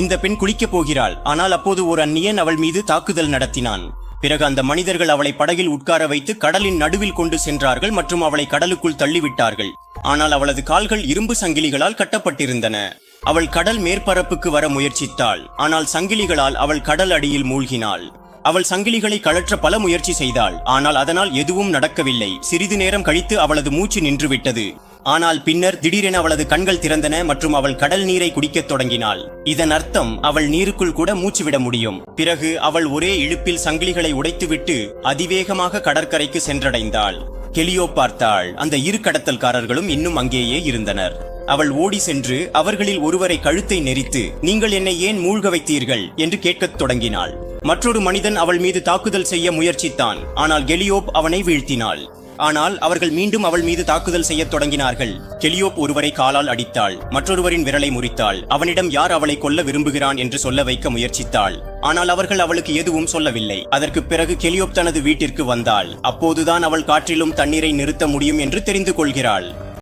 இந்த பெண் குளிக்கப் போகிறாள். ஆனால் அப்போது ஒரு அந்நியன் அவள் மீது தாக்குதல் நடத்தினான். பிறகு அந்த மனிதர்கள் அவளை படகில் உட்கார வைத்து கடலின் நடுவில் கொண்டு சென்றார்கள் மற்றும் அவளை கடலுக்குள் தள்ளிவிட்டார்கள். ஆனால் அவளது கால்கள் இரும்பு சங்கிலிகளால் கட்டப்பட்டிருந்தன. அவள் கடல் மேற்பரப்புக்கு வர முயற்சித்தாள். ஆனால் சங்கிலிகளால் அவள் கடல் அடியில் மூழ்கினாள். அவள் சங்கிலிகளை கழற்ற பல முயற்சி செய்தாள். ஆனால் அதனால் எதுவும் நடக்கவில்லை. சிறிது நேரம் கழித்து அவளது மூச்சு நின்றுவிட்டது. ஆனால் பின்னர் திடீரென அவளது கண்கள் திறந்தன மற்றும் அவள் கடல் நீரை குடிக்கத் தொடங்கினாள். இதன் அர்த்தம் அவள் நீருக்குள் கூட மூச்சு விட முடியும். பிறகு அவள் ஒரே இழுப்பில் சங்கிலிகளை உடைத்துவிட்டு அதிவேகமாக கடற்கரைக்கு சென்றடைந்தாள். கெலியோ பார்த்தாள். அந்த இரு கடத்தல்காரர்களும் இன்னும் அங்கேயே இருந்தனர். அவள் ஓடி சென்று அவர்களில் ஒருவரை கழுத்தை நெரித்து, நீங்கள் என்னை ஏன் மூழ்க வைத்தீர்கள் என்று கேட்கத் தொடங்கினாள். மற்றொரு மனிதன் அவள் மீது தாக்குதல் செய்ய முயற்சித்தான். ஆனால் கெலியோப் அவனை வீழ்த்தினாள். ஆனால் அவர்கள் மீண்டும் அவள் மீது தாக்குதல் செய்ய தொடங்கினார்கள். கெலியோப் ஒருவரை காலால் அடித்தாள். மற்றொருவரின் விரலை முறித்தாள். அவனிடம் யார் அவளை கொல்ல விரும்புகிறான் என்று சொல்ல வைக்க முயற்சித்தாள். ஆனால் அவர்கள் அவளுக்கு எதுவும் சொல்லவில்லை. அதற்கு பிறகு கெலியோப் தனது வீட்டிற்கு வந்தாள். அப்போதுதான் அவள் காற்றிலும் தண்ணீரை நிறுத்த முடியும் என்று தெரிந்து கொள்கிறாள்.